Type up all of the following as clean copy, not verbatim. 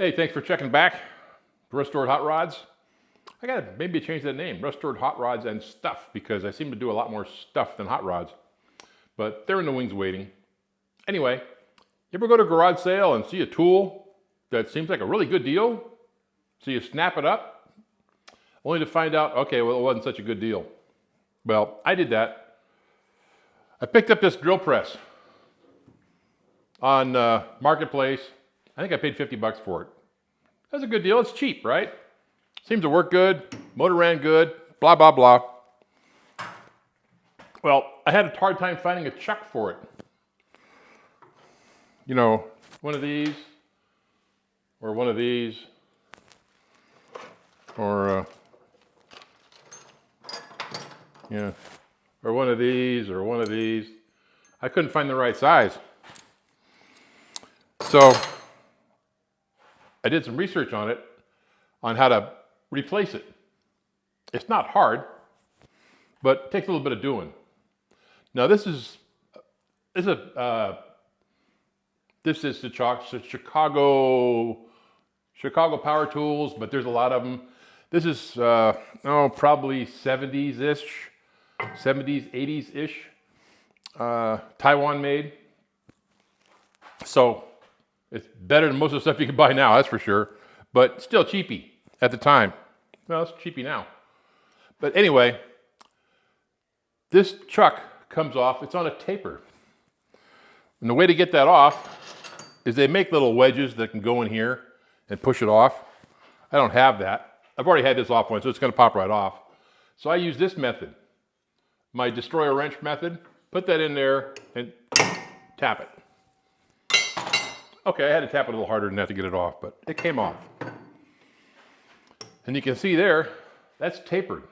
Hey, thanks for checking back. Restored Hot Rods. I gotta maybe change that name, Restored Hot Rods and Stuff, because I seem to do a lot more stuff than hot rods. But they're in the wings waiting. Anyway, you ever go to a garage sale and see a tool that seems like a really good deal? So you snap it up, only to find out, okay, well, it wasn't such a good deal. Well, I did that. I picked up this drill press on Marketplace. I think I paid 50 bucks for it. That's a good deal. It's cheap, right? Seems to work good. Motor ran good. Blah, blah, blah. Well, I had a hard time finding a chuck for it. You know, one of these, or one of these, or yeah, or one of these, or one of these. I couldn't find the right size. So I did some research on it, on how to replace it. It's not hard, but it takes a little bit of doing. Now this is the Chicago Power Tools, but there's a lot of them. This is probably 70s-ish, 70s, 80s-ish, Taiwan made. So it's better than most of the stuff you can buy now, that's for sure, but still cheapy at the time. Well, it's cheapy now. But anyway, this chuck comes off, it's on a taper. And the way to get that off is they make little wedges that can go in here and push it off. I don't have that. I've already had this off one, so it's gonna pop right off. So I use this method, my destroyer wrench method, put that in there and tap it. Okay, I had to tap it a little harder than that to get it off, but it came off. And you can see there, that's tapered.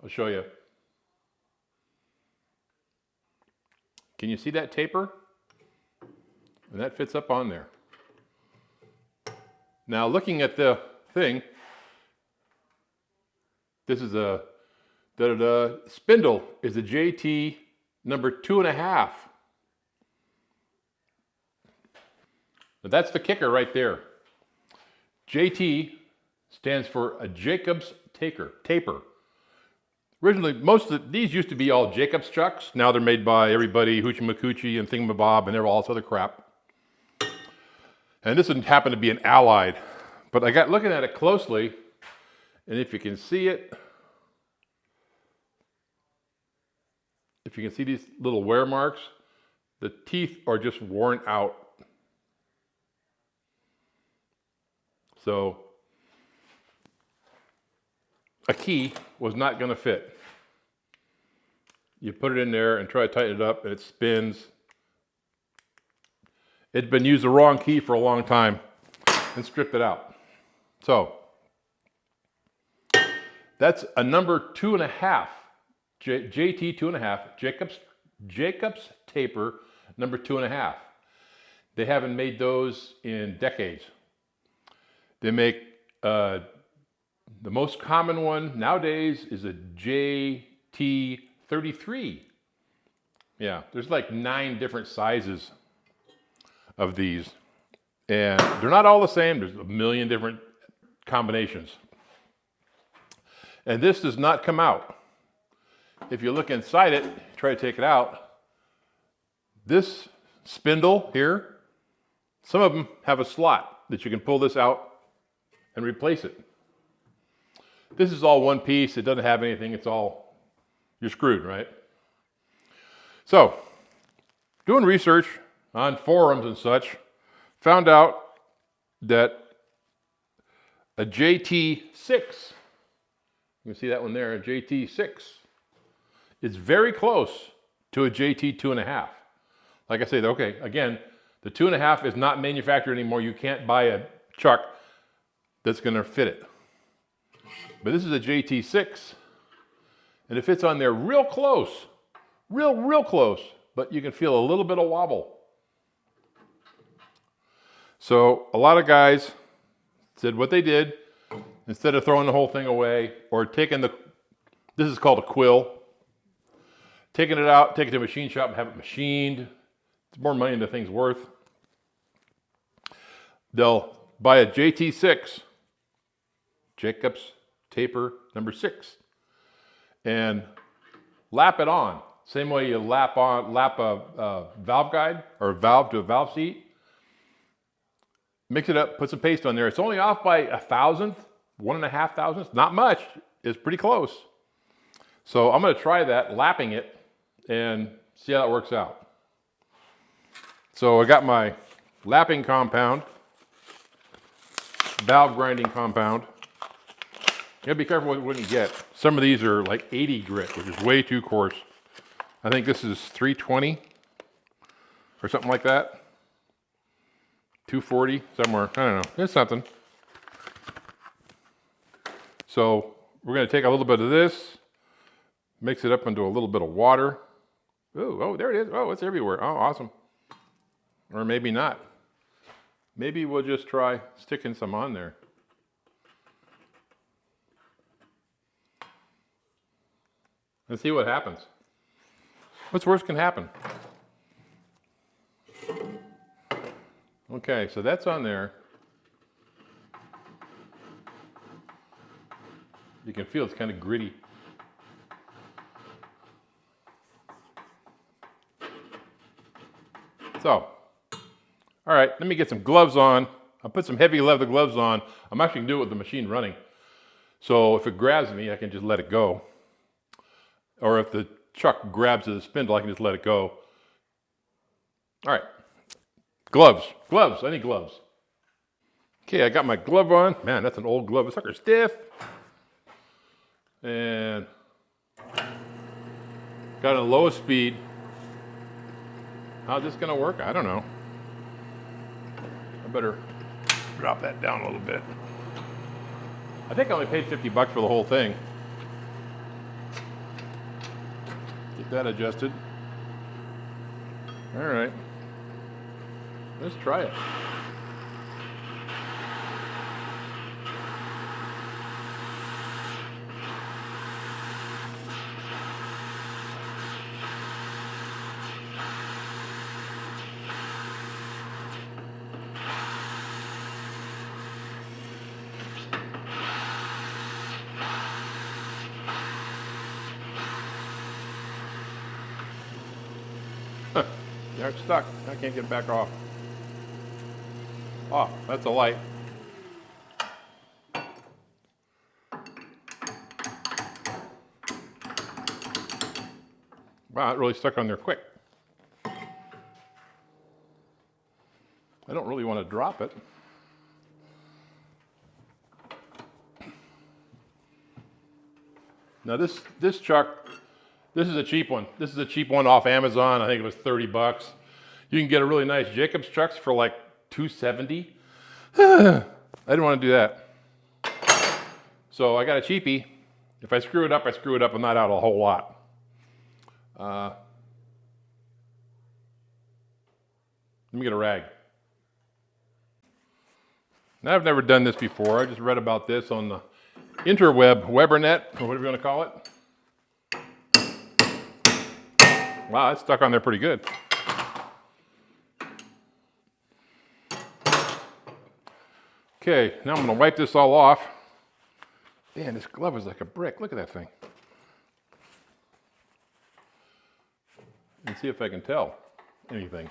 I'll show you. Can you see that taper? And that fits up on there. Now looking at the thing, this is the spindle is a JT number 2.5. Now that's the kicker right there. JT stands for a Jacobs taper. Originally, most of these used to be all Jacobs chucks. Now they're made by everybody, Hoochie Macoochie and Thingamabob, and they're all this other crap. And this one happened to be an Allied. But I got looking at it closely, and if you can see it, if you can see these little wear marks, the teeth are just worn out. So a key was not going to fit. You put it in there and try to tighten it up, and it spins. It'd been used the wrong key for a long time, and stripped it out. So that's a number 2.5, JT 2.5, Jacobs taper number 2.5. They haven't made those in decades. They make the most common one nowadays is a JT33. Yeah, there's like 9 different sizes of these. And they're not all the same. There's a million different combinations. And this does not come out. If you look inside it, try to take it out, this spindle here, some of them have a slot that you can pull this out and replace it. This is all one piece. It doesn't have anything. It's all, you're screwed, right? So, doing research on forums and such, found out that a JT6, you can see that one there, a JT6, is very close to a JT 2.5. Like I said, okay, again, the 2.5 is not manufactured anymore. You can't buy a chuck that's going to fit it. But this is a JT6, and it fits on there real close, real close, but you can feel a little bit of wobble. So a lot of guys said what they did, instead of throwing the whole thing away or taking this is called a quill, taking it out, take it to a machine shop and have it machined. It's more money than the thing's worth. they'll buy a JT6, Jacob's taper number 6, and lap it on. Same way you lap a valve guide or a valve to a valve seat. Mix it up, put some paste on there. It's only off by 1/1000th, 1.5 thousandths. Not much. It's pretty close. So I'm going to try that, lapping it, and see how that works out. So I got my lapping compound, valve grinding compound. You gotta be careful what you get. Some of these are like 80 grit, which is way too coarse. I think this is 320 or something like that. 240 somewhere. I don't know. It's something. So we're going to take a little bit of this, mix it up into a little bit of water. Ooh, oh, there it is. Oh, it's everywhere. Oh, awesome. Or maybe not. Maybe we'll just try sticking some on there. And see what happens. What's worse can happen? Okay, so that's on there. You can feel it's kind of gritty. So, all right, let me get some gloves on. I'll put some heavy leather gloves on. I'm actually going to do it with the machine running. So if it grabs me, I can just let it go. Or if the chuck grabs the spindle, I can just let it go. All right, gloves, I need gloves. Okay, I got my glove on. Man, that's an old glove. This sucker's stiff. And got it on the lowest speed. How's this gonna work? I don't know. I better drop that down a little bit. I think I only paid $50 for the whole thing. Get that adjusted. All right. Let's try it. They're stuck. I can't get back off. Oh, that's a light. Wow, it really stuck on there quick. I don't really want to drop it. Now this chuck, this is a cheap one. This is a cheap one off Amazon. I think it was $30. You can get a really nice Jacob's chucks for like $270. I didn't want to do that. So I got a cheapie. If I screw it up, I screw it up. I'm not out a whole lot. Let me get a rag. Now, I've never done this before. I just read about this on the interweb, Webernet, or whatever you want to call it. Wow, it's stuck on there pretty good. Okay, now I'm going to wipe this all off. Man, this glove is like a brick. Look at that thing. And see if I can tell anything.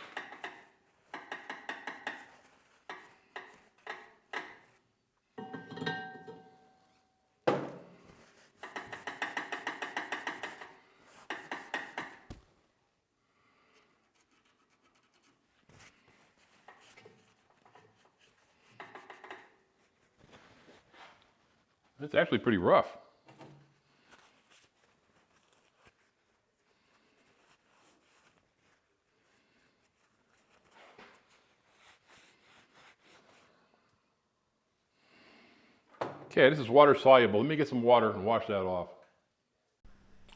It's actually pretty rough. Okay, this is water soluble. Let me get some water and wash that off.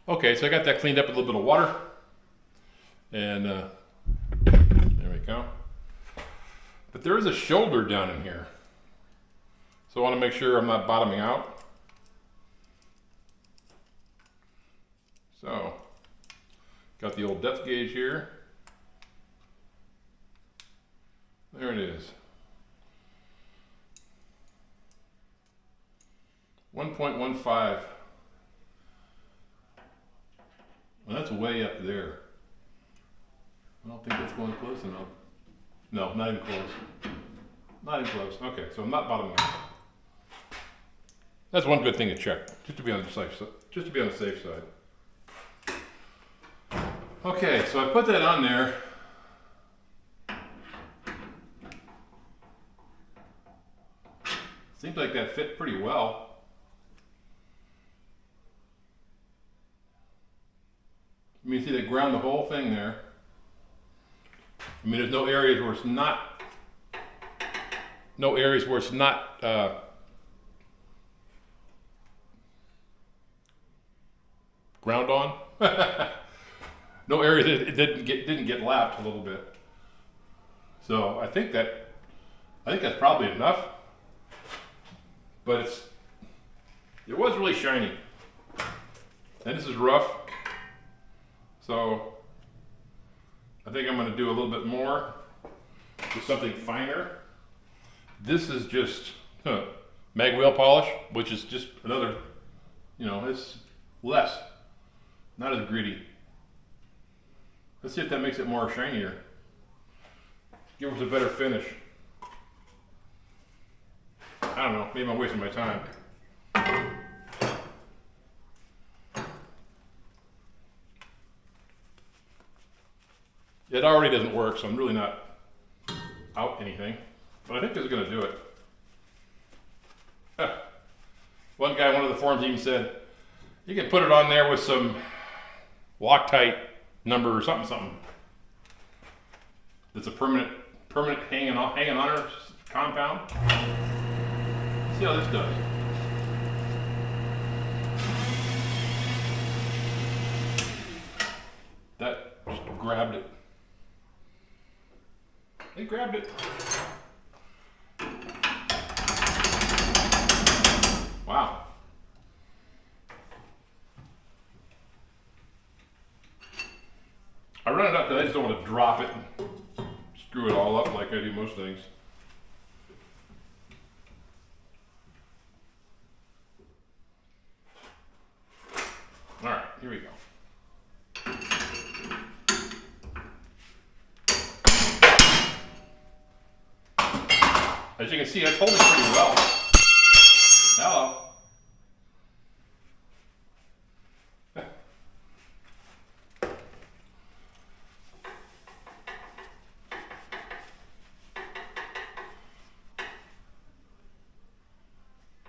Okay, so I got that cleaned up with a little bit of water. And there we go. But there is a shoulder down in here. So I want to make sure I'm not bottoming out. So, got the old depth gauge here. There it is. 1.15. Well, that's way up there. I don't think that's going close enough. No, not even close. Not even close. Okay, so I'm not bottom line. That's one good thing to check, just to be on the safe side. Just to be on the safe side. Okay, so I put that on there. Seems like that fit pretty well. I mean, see, they ground the whole thing there. I mean, there's no areas where it's not. No areas where it's not. Ground on. No areas that it didn't get lapped a little bit. So I think that's probably enough. But it was really shiny. And this is rough. So I think I'm going to do a little bit more with something finer. This is just mag wheel polish, which is just another, it's less, not as gritty. Let's see if that makes it more shinier. Give us a better finish. I don't know, maybe I'm wasting my time. It already doesn't work, so I'm really not out anything. But I think this is going to do it. One guy, one of the forums even said, you can put it on there with some Loctite number or something. It's a permanent hanging on her compound. Let's see how this does. That just grabbed it. They grabbed it. Wow. I run it up because I just don't want to drop it and screw it all up like I do most things. All right, here we go. As you can see, that's holding pretty well. Hello.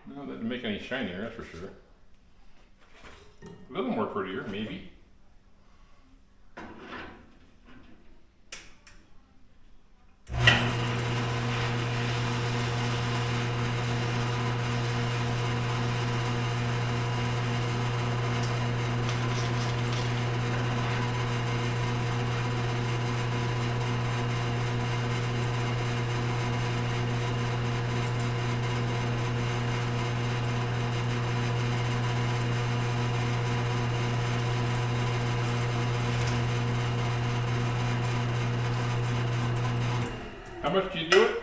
No, that didn't make any shinier, that's for sure. A little more prettier, maybe. How much do you do it?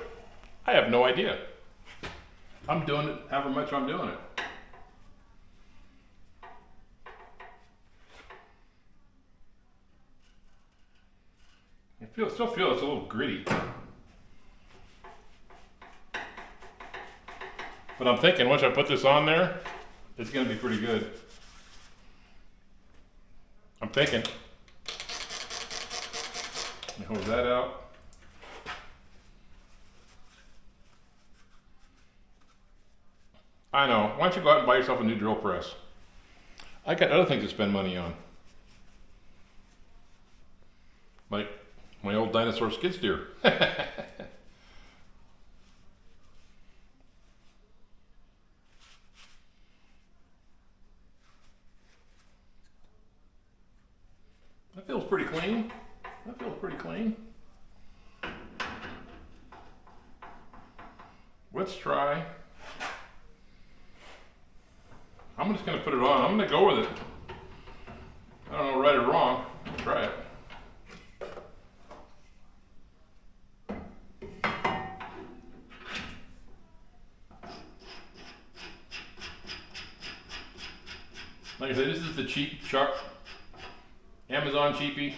I have no idea. I'm doing it however much I'm doing it. I still feel it's a little gritty. But I'm thinking once I put this on there, it's going to be pretty good. I'm thinking. Let me hold that out. I know. Why don't you go out and buy yourself a new drill press? I got other things to spend money on. Like my old dinosaur skid steer. That feels pretty clean. That feels pretty clean. Let's try. I'm just going to put it on. I'm going to go with it. I don't know right or wrong. Let's try it. Like I said, this is the cheap chuck. Amazon cheapie.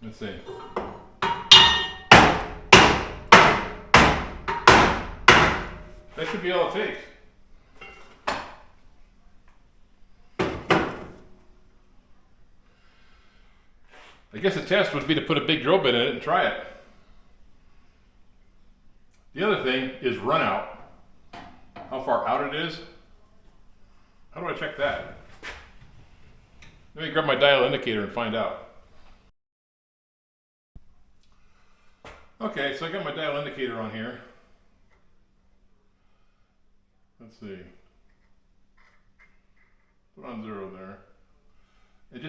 Let's see. That should be all it takes. I guess the test would be to put a big drill bit in it and try it. The other thing is run out. How far out it is. How do I check that? Let me grab my dial indicator and find out. Okay, so I got my dial indicator on here. Let's see. Put on 0 there. And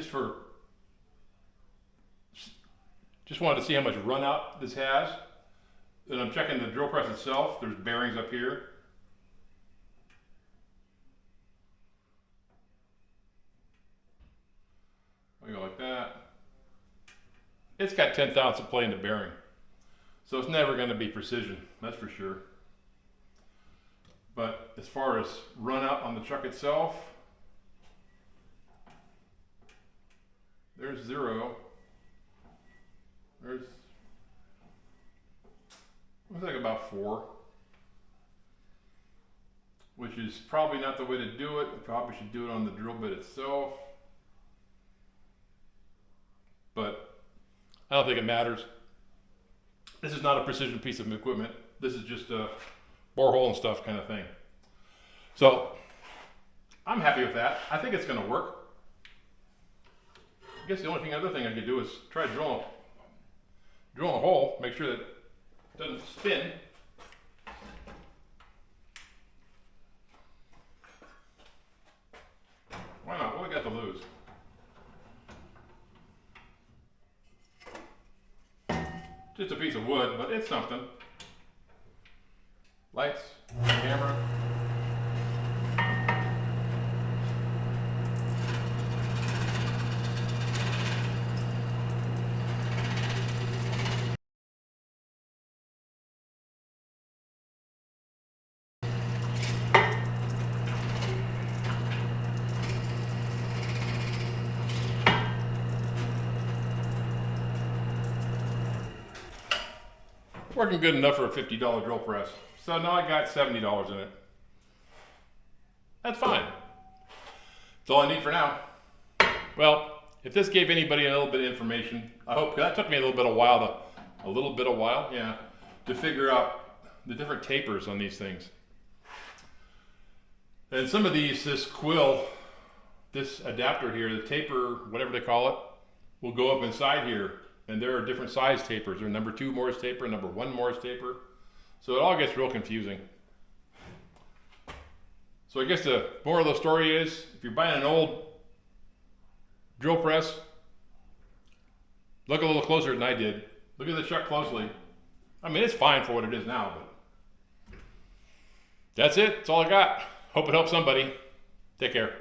just wanted to see how much run out this has. And I'm checking the drill press itself. There's bearings up here. I go like that. It's got 10,000 of play in the bearing. So it's never going to be precision, that's for sure. But as far as run out on the chuck itself, there's 0. There's, looks like about 4. Which is probably not the way to do it. I probably should do it on the drill bit itself. But I don't think it matters. This is not a precision piece of equipment. This is just a borehole and stuff kind of thing. So I'm happy with that. I think it's going to work. I guess the only other thing I could do is try drilling a hole, make sure that it doesn't spin. Why not? What do I got to lose? Just a piece of wood, but it's something. Lights, camera. Working good enough for a $50 drill press. So now I got $70 in it. That's fine. That's all I need for now. Well, if this gave anybody a little bit of information, I hope, that took me a little bit of while, to figure out the different tapers on these things. And some of these, this quill, this adapter here, the taper, whatever they call it, will go up inside here. And there are different size tapers. There's number 2 Morse taper, number 1 Morse taper. So it all gets real confusing. So I guess the moral of the story is, if you're buying an old drill press, look a little closer than I did. Look at the chuck closely. I mean, it's fine for what it is now, but that's it. That's all I got. Hope it helps somebody. Take care.